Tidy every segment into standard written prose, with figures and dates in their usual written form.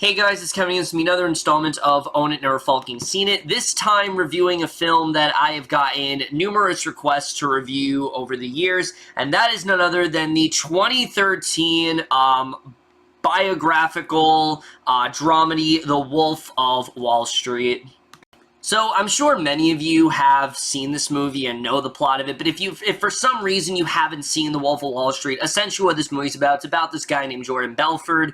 Hey guys, it's Kevin. It's another installment of Own It, Never Falking Seen It. This time reviewing a film that I have gotten numerous requests to review over the years, and that is none other than the 2013 biographical dramedy, The Wolf of Wall Street. So, I'm sure many of you have seen this movie and know the plot of it, but if for some reason you haven't seen The Wolf of Wall Street, essentially what this movie's about, it's about this guy named Jordan Belfort.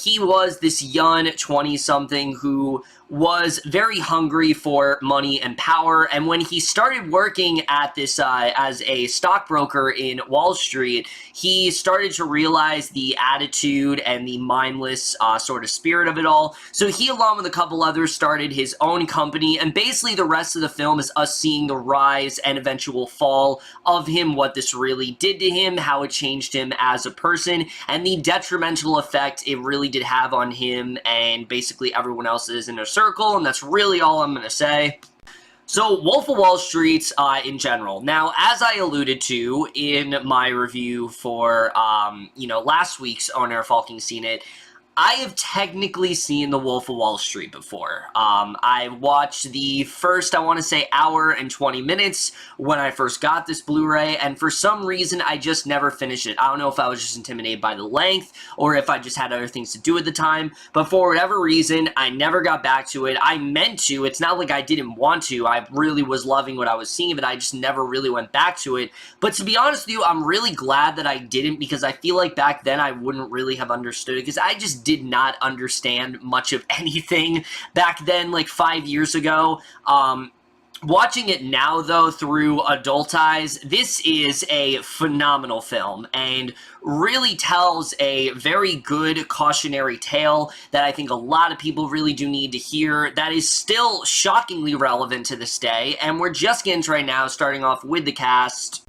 He was this young 20-something who was very hungry for money and power, and when he started working at this as a stockbroker in Wall Street, he started to realize the attitude and the mindless sort of spirit of it all. So he, along with a couple others, started his own company, and basically the rest of the film is us seeing the rise and eventual fall of him, what this really did to him, how it changed him as a person, and the detrimental effect it really did have on him and basically everyone else in his circle, and that's really all I'm going to say. So, Wolf of Wall Street in general. Now, as I alluded to in my review for, last week's On Air Falking Seen It, I have technically seen The Wolf of Wall Street before. I watched the first, I want to say, hour and 20 minutes when I first got this Blu-ray, and for some reason, I just never finished it. I don't know if I was just intimidated by the length, or if I just had other things to do at the time, but for whatever reason, I never got back to it. I meant to. It's not like I didn't want to. I really was loving what I was seeing, but I just never really went back to it. But to be honest with you, I'm really glad that I didn't, because I feel like back then I wouldn't really have understood it, because I just did not understand much of anything back then, like 5 years ago. Watching it now, though, through adult eyes, this is a phenomenal film and really tells a very good cautionary tale that I think a lot of people really do need to hear, that is still shockingly relevant to this day. And we're just getting to right now, starting off with the cast.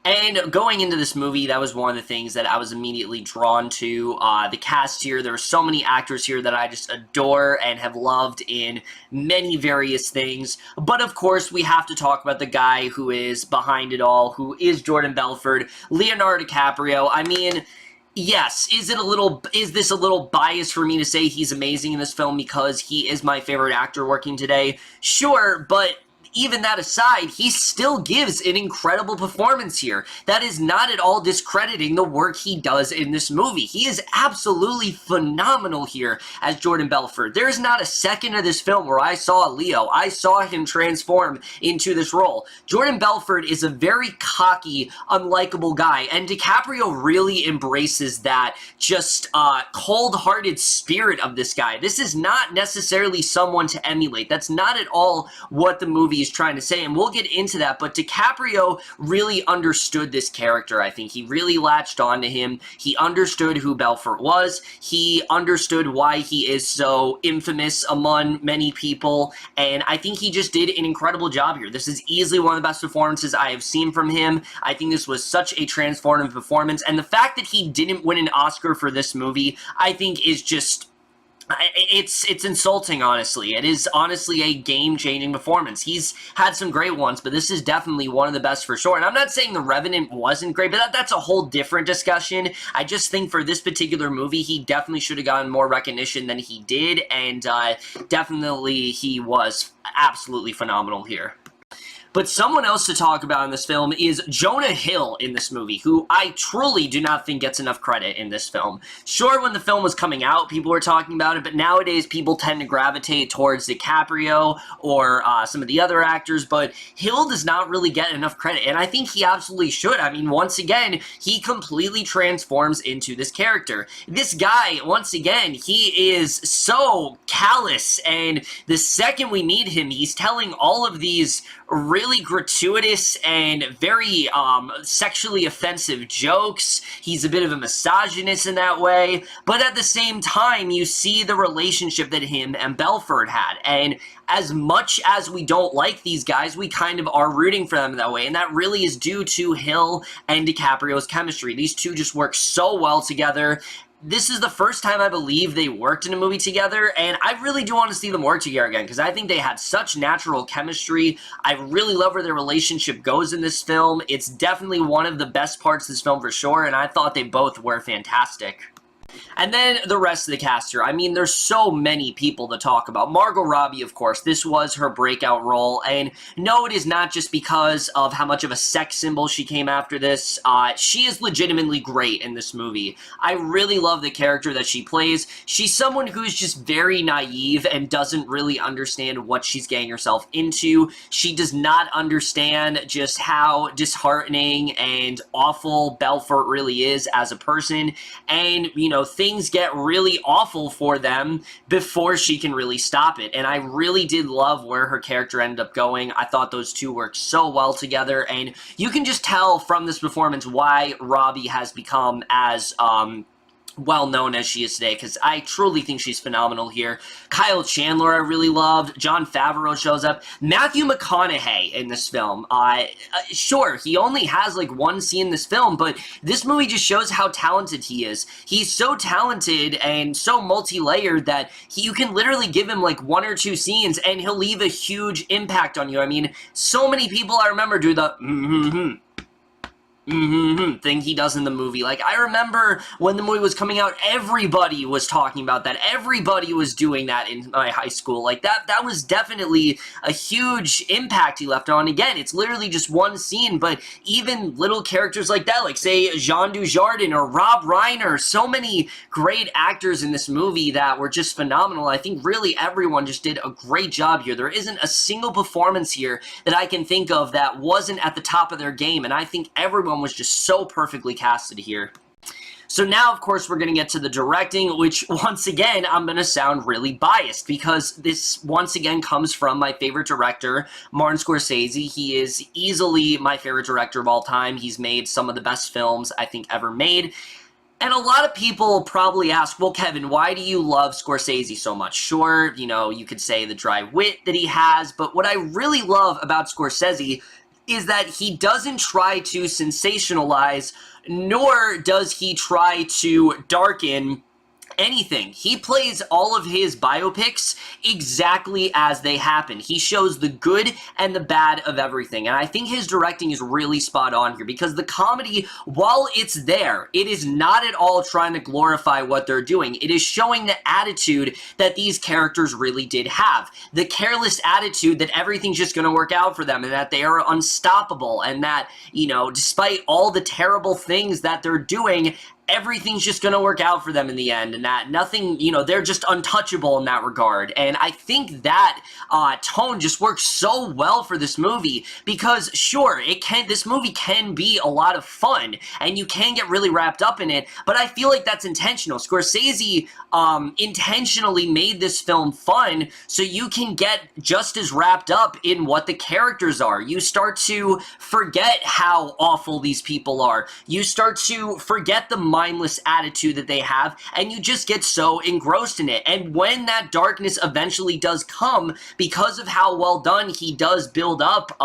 And going into this movie, that was one of the things that I was immediately drawn to. The cast here, there are so many actors here that I just adore and have loved in many various things. But of course, we have to talk about the guy who is behind it all, who is Jordan Belfort, Leonardo DiCaprio. I mean, yes, is this a little biased for me to say he's amazing in this film because he is my favorite actor working today? Sure, but even that aside, he still gives an incredible performance here. That is not at all discrediting the work he does in this movie. He is absolutely phenomenal here as Jordan Belfort. There is not a second of this film where I saw Leo. I saw him transform into this role. Jordan Belfort is a very cocky, unlikable guy, and DiCaprio really embraces that just cold-hearted spirit of this guy. This is not necessarily someone to emulate. That's not at all what the movie is trying to say, and we'll get into that, but DiCaprio really understood this character, I think. He really latched on to him. He understood who Belfort was. He understood why he is so infamous among many people, and I think he just did an incredible job here. This is easily one of the best performances I have seen from him. I think this was such a transformative performance, and the fact that he didn't win an Oscar for this movie, I think is just... It's insulting, honestly. It is honestly a game-changing performance. He's had some great ones, but this is definitely one of the best for sure. And I'm not saying The Revenant wasn't great, but that's a whole different discussion. I just think for this particular movie, he definitely should have gotten more recognition than he did, and definitely he was absolutely phenomenal here. But someone else to talk about in this film is Jonah Hill in this movie, who I truly do not think gets enough credit in this film. Sure, when the film was coming out, people were talking about it, but nowadays people tend to gravitate towards DiCaprio or some of the other actors, but Hill does not really get enough credit, and I think he absolutely should. I mean, once again, he completely transforms into this character. This guy, once again, he is so callous, and the second we meet him, he's telling all of these really gratuitous and very sexually offensive jokes. He's a bit of a misogynist in that way, but at the same time, you see the relationship that him and Belfort had, and as much as we don't like these guys, we kind of are rooting for them that way, and that really is due to Hill and DiCaprio's chemistry. These two just work so well together. This is the first time I believe they worked in a movie together, and I really do want to see them work together again, because I think they had such natural chemistry. I really love where their relationship goes in this film. It's definitely one of the best parts of this film for sure, and I thought they both were fantastic. And then the rest of the cast here. I mean, there's so many people to talk about. Margot Robbie, of course, this was her breakout role. And no, it is not just because of how much of a sex symbol she came after this. She is legitimately great in this movie. I really love the character that she plays. She's someone who's just very naive and doesn't really understand what she's getting herself into. She does not understand just how disheartening and awful Belfort really is as a person. And, you know, things get really awful for them before she can really stop it. And I really did love where her character ended up going. I thought those two worked so well together, and you can just tell from this performance why Robbie has become as well known as she is today, because I truly think she's phenomenal here. Kyle Chandler I really loved. Jon Favreau shows up. Matthew McConaughey in this film. Sure, he only has like one scene in this film, but this movie just shows how talented he is. He's so talented and so multi-layered that you can literally give him like one or two scenes and he'll leave a huge impact on you. I mean, so many people I remember do the thing he does in the movie. Like, I remember when the movie was coming out, everybody was talking about that. Everybody was doing that in my high school. Like, that was definitely a huge impact he left on. Again, it's literally just one scene, but even little characters like that, like, say, Jean Dujardin or Rob Reiner, so many great actors in this movie that were just phenomenal. I think really everyone just did a great job here. There isn't a single performance here that I can think of that wasn't at the top of their game, and I think everyone was just so perfectly casted here. So now, of course, we're going to get to the directing, which, once again, I'm going to sound really biased, because this, once again, comes from my favorite director, Martin Scorsese. He is easily my favorite director of all time. He's made some of the best films I think ever made. And a lot of people probably ask, well, Kevin, why do you love Scorsese so much? Sure, you know, you could say the dry wit that he has, but what I really love about Scorsese is that he doesn't try to sensationalize, nor does he try to darken anything. He plays all of his biopics exactly as they happen. He shows the good and the bad of everything, and I think his directing is really spot on here, because the comedy, while it's there, it is not at all trying to glorify what they're doing. It is showing the attitude that these characters really did have. The careless attitude that everything's just going to work out for them, and that they are unstoppable, and that, you know, despite all the terrible things that they're doing, everything's just going to work out for them in the end, and that nothing, you know, they're just untouchable in that regard. And I think that tone just works so well for this movie, because sure, this movie can be a lot of fun, and you can get really wrapped up in it, but I feel like that's intentional. Scorsese intentionally made this film fun, so you can get just as wrapped up in what the characters are. You start to forget how awful these people are. You start to forget the mindless attitude that they have, and you just get so engrossed in it. And when that darkness eventually does come, because of how well done he does build up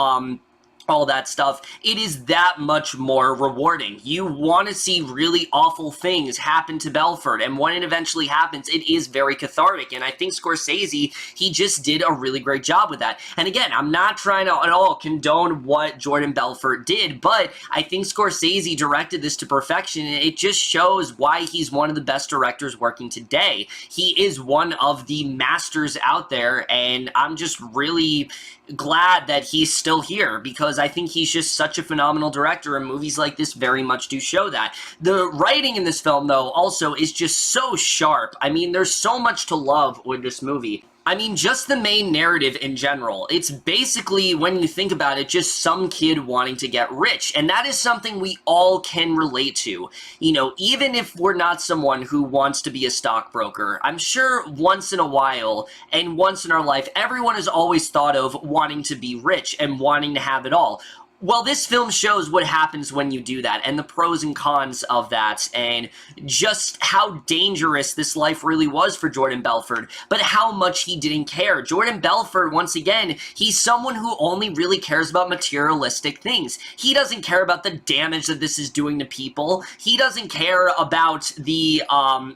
all that stuff, it is that much more rewarding. You want to see really awful things happen to Belfort, and when it eventually happens, it is very cathartic, and I think Scorsese, he just did a really great job with that. And again, I'm not trying to at all condone what Jordan Belfort did, but I think Scorsese directed this to perfection, and it just shows why he's one of the best directors working today. He is one of the masters out there, and I'm just really glad that he's still here, because I think he's just such a phenomenal director, and movies like this very much do show that. The writing in this film, though, also is just so sharp. I mean, there's so much to love with this movie. I mean, just the main narrative in general. It's basically, when you think about it, just some kid wanting to get rich. And that is something we all can relate to. You know, even if we're not someone who wants to be a stockbroker, I'm sure once in a while and once in our life, everyone has always thought of wanting to be rich and wanting to have it all. Well, this film shows what happens when you do that, and the pros and cons of that, and just how dangerous this life really was for Jordan Belfort, but how much he didn't care. Jordan Belfort, once again, he's someone who only really cares about materialistic things. He doesn't care about the damage that this is doing to people. He doesn't care about the,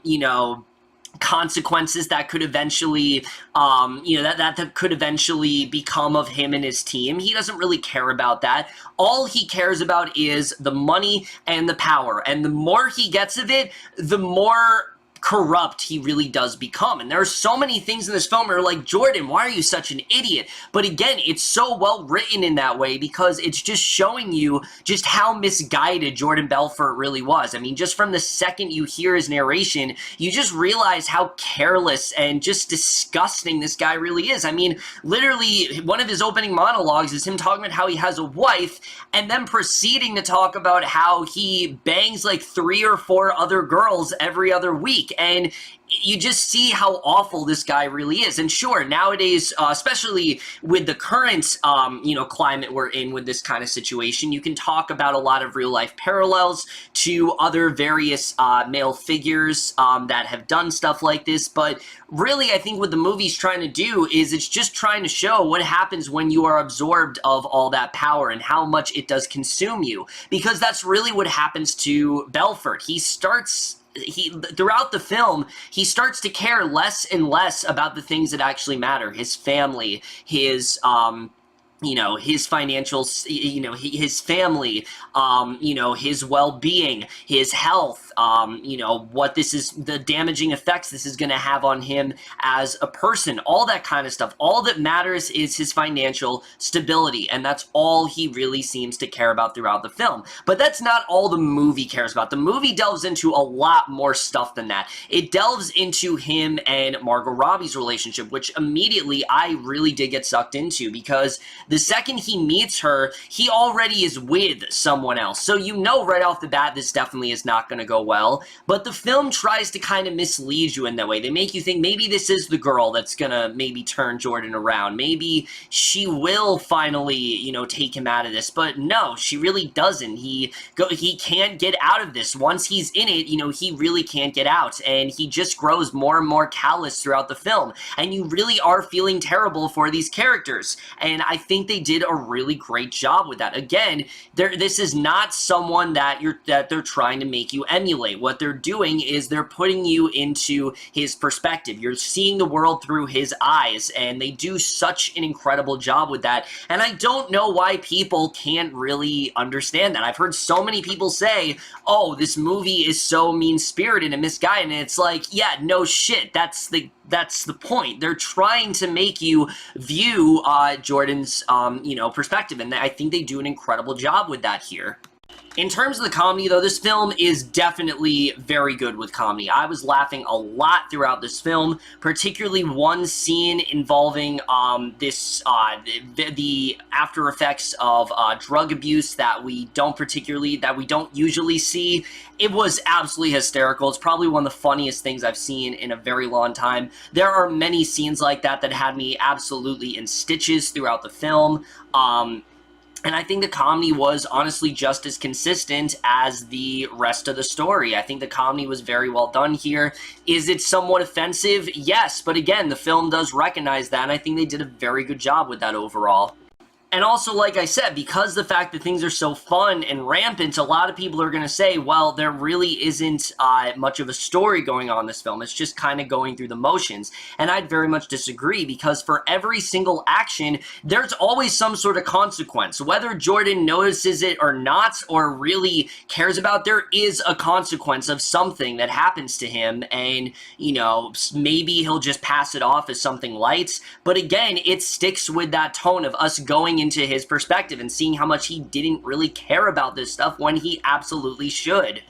you know, consequences that could eventually, that could eventually become of him and his team. He doesn't really care about that. All he cares about is the money and the power. And the more he gets of it, the more corrupt he really does become. And there are so many things in this film that are like, Jordan, why are you such an idiot? But again, it's so well written in that way because it's just showing you just how misguided Jordan Belfort really was. I mean, just from the second you hear his narration, you just realize how careless and just disgusting this guy really is. I mean, literally, one of his opening monologues is him talking about how he has a wife and then proceeding to talk about how he bangs like 3 or 4 other girls every other week. And you just see how awful this guy really is. And sure, nowadays, especially with the current, climate we're in with this kind of situation, you can talk about a lot of real-life parallels to other various male figures that have done stuff like this. But really, I think what the movie's trying to do is it's just trying to show what happens when you are absorbed of all that power and how much it does consume you. Because that's really what happens to Belfort. Throughout the film, he starts to care less and less about the things that actually matter. His family, his his financial, his family, his well-being, his health, what this is, the damaging effects this is going to have on him as a person, all that kind of stuff. All that matters is his financial stability, and that's all he really seems to care about throughout the film. But that's not all the movie cares about. The movie delves into a lot more stuff than that. It delves into him and Margot Robbie's relationship, which immediately I really did get sucked into, because the second he meets her, he already is with someone else. So you know right off the bat this definitely is not going to go well. But the film tries to kind of mislead you in that way. They make you think maybe this is the girl that's going to maybe turn Jordan around. Maybe she will finally, take him out of this. But no, she really doesn't. He can't get out of this. Once he's in it, he really can't get out. And he just grows more and more callous throughout the film. And you really are feeling terrible for these characters. And I think they did a really great job with that. Again, this is not someone that they're trying to make you emulate. What they're doing is they're putting you into his perspective. You're seeing the world through his eyes, and they do such an incredible job with that. And I don't know why people can't really understand that. I've heard so many people say, oh, this movie is so mean-spirited and misguided, and it's like, yeah, no shit, that's the point. They're trying to make you view Jordan's, perspective, and I think they do an incredible job with that here. In terms of the comedy, though, this film is definitely very good with comedy. I was laughing a lot throughout this film, particularly one scene involving the after effects of drug abuse that we don't usually see. It was absolutely hysterical. It's probably one of the funniest things I've seen in a very long time. There are many scenes like that that had me absolutely in stitches throughout the film. And I think the comedy was honestly just as consistent as the rest of the story. I think the comedy was very well done here. Is it somewhat offensive? Yes, but again, the film does recognize that, and I think they did a very good job with that overall. And also, like I said, because the fact that things are so fun and rampant, a lot of people are going to say, well, there really isn't much of a story going on in this film. It's just kind of going through the motions. And I'd very much disagree, because for every single action, there's always some sort of consequence. Whether Jordan notices it or not, or really cares about, there is a consequence of something that happens to him. And, maybe he'll just pass it off as something light. But again, it sticks with that tone of us going into his perspective and seeing how much he didn't really care about this stuff when he absolutely should.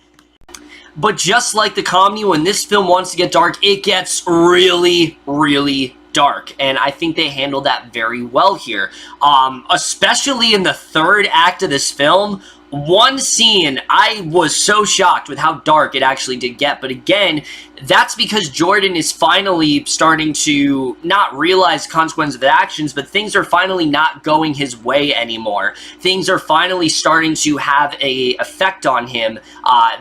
But just like the comedy, when this film wants to get dark, it gets really, really dark, and I think they handled that very well here. Especially in the third act of this film, one scene, I was so shocked with how dark it actually did get. But again, that's because Jordan is finally starting to not realize consequences of his actions, but things are finally not going his way anymore. Things are finally starting to have an effect on him,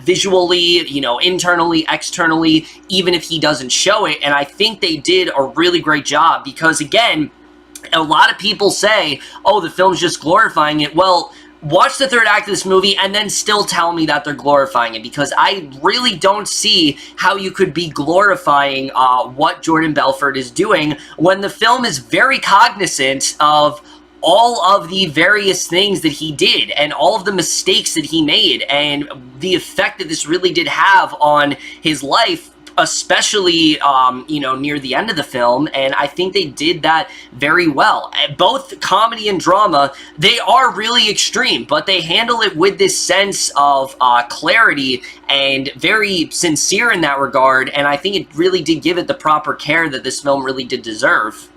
visually, internally, externally, even if he doesn't show it. And I think they did a really great job, because again, a lot of people say, oh, the film's just glorifying it. Well, watch the third act of this movie and then still tell me that they're glorifying it, because I really don't see how you could be glorifying what Jordan Belfort is doing when the film is very cognizant of all of the various things that he did and all of the mistakes that he made and the effect that this really did have on his life, especially, near the end of the film, and I think they did that very well. Both comedy and drama, they are really extreme, but they handle it with this sense of clarity and very sincere in that regard, and I think it really did give it the proper care that this film really did deserve.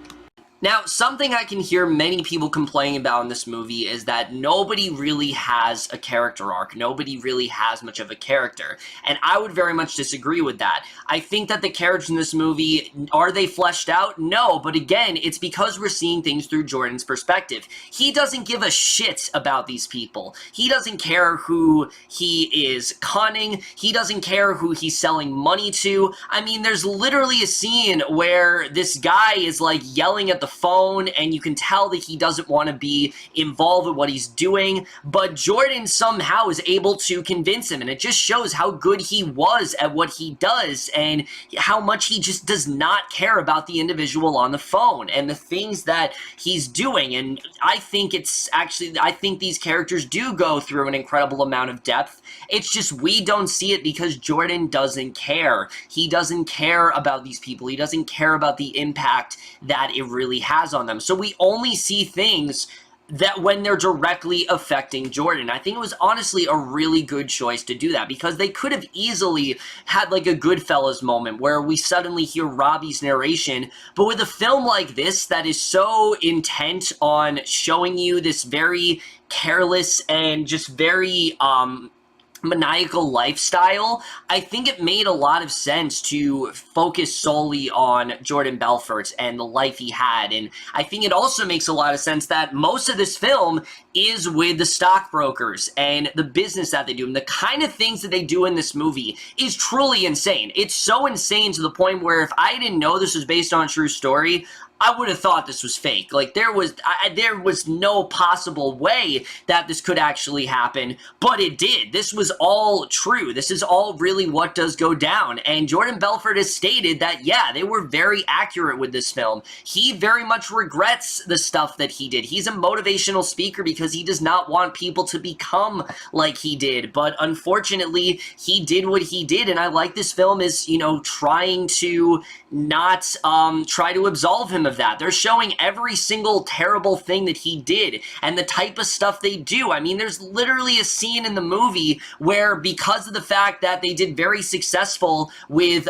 Now, something I can hear many people complaining about in this movie is that nobody really has a character arc. Nobody really has much of a character. And I would very much disagree with that. I think that the characters in this movie, are they fleshed out? No, but again, it's because we're seeing things through Jordan's perspective. He doesn't give a shit about these people. He doesn't care who he is conning. He doesn't care who he's selling money to. I mean, there's literally a scene where this guy is like yelling at the phone, and you can tell that he doesn't want to be involved with what he's doing, but Jordan somehow is able to convince him, and it just shows how good he was at what he does, and how much he just does not care about the individual on the phone, and the things that he's doing, and I think these characters do go through an incredible amount of depth. It's just we don't see it because Jordan doesn't care. He doesn't care about these people. He doesn't care about the impact that it really has on them. So we only see things that when they're directly affecting Jordan. I think it was honestly a really good choice to do that, because they could have easily had like a Goodfellas moment where we suddenly hear Robbie's narration, but with a film like this that is so intent on showing you this very careless and just very maniacal lifestyle, I think it made a lot of sense to focus solely on Jordan Belfort and the life he had, and I think it also makes a lot of sense that most of this film is with the stockbrokers and the business that they do, and the kind of things that they do in this movie is truly insane. It's so insane to the point where if I didn't know this was based on a true story, I would have thought this was fake. Like, there was no possible way that this could actually happen, but it did. This was all true. This is all really what does go down, and Jordan Belfort has stated that, yeah, they were very accurate with this film. He very much regrets the stuff that he did. He's a motivational speaker because he does not want people to become like he did, but unfortunately, he did what he did, and I like this film is, trying to not try to absolve him of that. They're showing every single terrible thing that he did and the type of stuff they do. I mean, there's literally a scene in the movie where, because of the fact that they did very successful with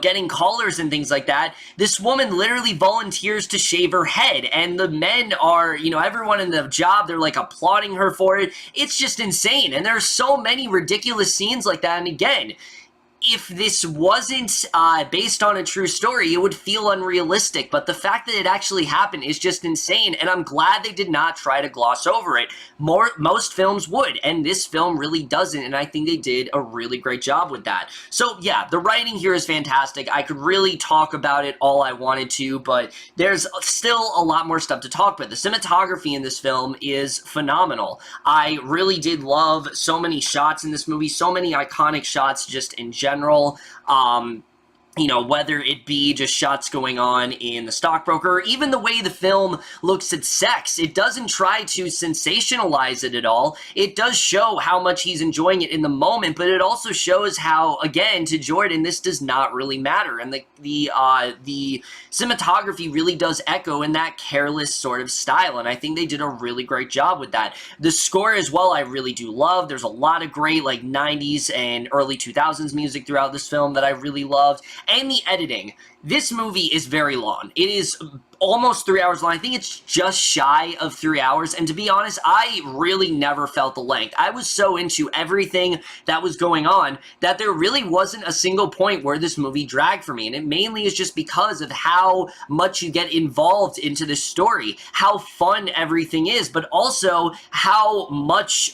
getting callers and things like that, this woman literally volunteers to shave her head, and the men are, everyone in the job, they're like applauding her for it. It's just insane, and there's so many ridiculous scenes like that, and again, if this wasn't based on a true story, it would feel unrealistic, but the fact that it actually happened is just insane, and I'm glad they did not try to gloss over it. Most films would, and this film really doesn't, and I think they did a really great job with that. So yeah, the writing here is fantastic. I could really talk about it all I wanted to, but there's still a lot more stuff to talk about. The cinematography in this film is phenomenal. I really did love so many shots in this movie, so many iconic shots just in general. Whether it be just shots going on in the stockbroker, or even the way the film looks at sex. It doesn't try to sensationalize it at all. It does show how much he's enjoying it in the moment, but it also shows how, again, to Jordan, this does not really matter. And the cinematography really does echo in that careless sort of style, and I think they did a really great job with that. The score as well, I really do love. There's a lot of great, 90s and early 2000s music throughout this film that I really loved. And the editing. This movie is very long. It is almost 3 hours long. I think it's just shy of 3 hours, and to be honest, I really never felt the length. I was so into everything that was going on that there really wasn't a single point where this movie dragged for me, and it mainly is just because of how much you get involved into this story, how fun everything is, but also how much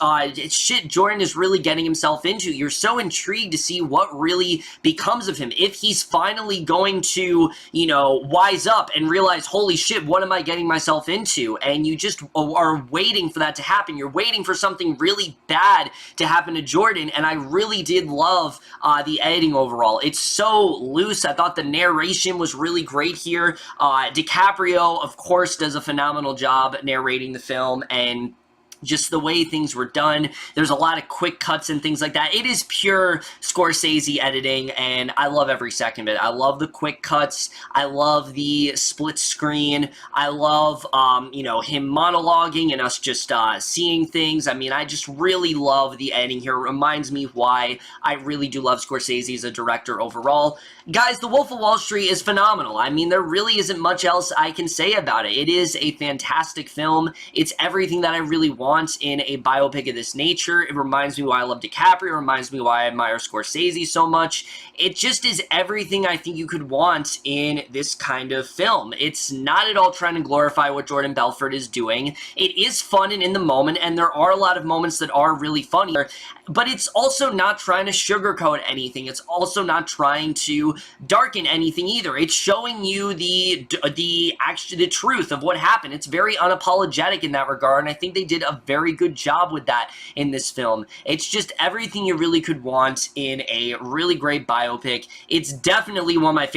shit Jordan is really getting himself into. You're so intrigued to see what really becomes of him, if he's finally going to, wise up and realize, holy shit, what am I getting myself into? And you just are waiting for that to happen. You're waiting for something really bad to happen to Jordan, and I really did love the editing overall. It's so loose. I thought the narration was really great here. DiCaprio, of course, does a phenomenal job narrating the film, and just the way things were done. There's a lot of quick cuts and things like that. It is pure Scorsese editing, and I love every second of it. I love the quick cuts. I love the split screen. I love, you know, him monologuing and us just seeing things. I mean, I just really love the editing here. It reminds me why I really do love Scorsese as a director overall. Guys, The Wolf of Wall Street is phenomenal. I mean, there really isn't much else I can say about it. It is a fantastic film. It's everything that I really want in a biopic of this nature. It reminds me why I love DiCaprio. It reminds me why I admire Scorsese so much. It just is everything I think you could want in this kind of film. It's not at all trying to glorify what Jordan Belfort is doing. It is fun and in the moment, and there are a lot of moments that are really funny, but it's also not trying to sugarcoat anything. It's also not trying to darken anything either. It's showing you the truth of what happened. It's very unapologetic in that regard, and I think they did a very good job with that in this film. It's just everything you really could want in a really great biopic. It's definitely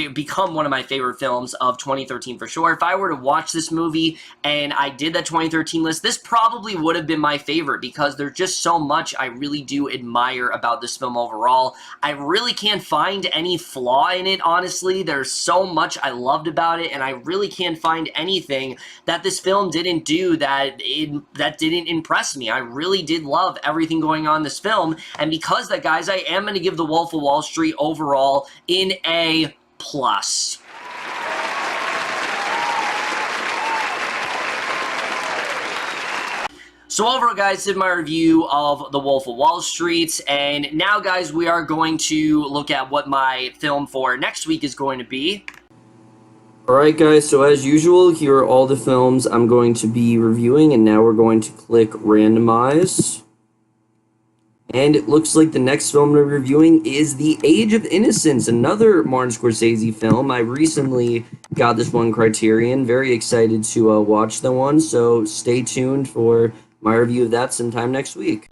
become one of my favorite films of 2013 for sure. If I were to watch this movie and I did that 2013 list, this probably would have been my favorite because there's just so much I really do admire about this film overall. I really can't find any flaw in it, honestly. There's so much I loved about it, and I really can't find anything that this film didn't do that didn't impress me. I really did love everything going on in this film, and because of that, guys, I am going to give The Wolf of Wall Street overall an A+. So overall, guys, did my review of The Wolf of Wall Street, and now, guys, we are going to look at what my film for next week is going to be. Alright guys, so as usual, here are all the films I'm going to be reviewing, and now we're going to click randomize. And it looks like the next film we're reviewing is The Age of Innocence, another Martin Scorsese film. I recently got this one Criterion, very excited to watch the one, so stay tuned for my review of that sometime next week.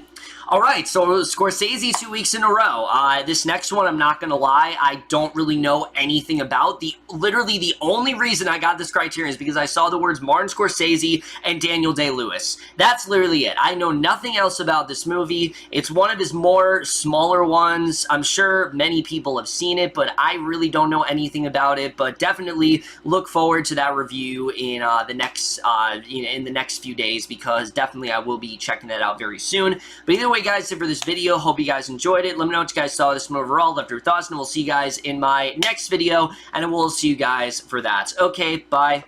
Alright, so Scorsese 2 weeks in a row. This next one, I'm not going to lie, I don't really know anything about. Literally, the only reason I got this Criterion is because I saw the words Martin Scorsese and Daniel Day-Lewis. That's literally it. I know nothing else about this movie. It's one of his more smaller ones. I'm sure many people have seen it, but I really don't know anything about it. But definitely look forward to that review in the next few days, because definitely I will be checking that out very soon. But either way, guys, for this video, hope you guys enjoyed it. Let me know what you guys saw of this one overall, left your thoughts, and we'll see you guys in my next video, and we'll see you guys for that. Okay, bye.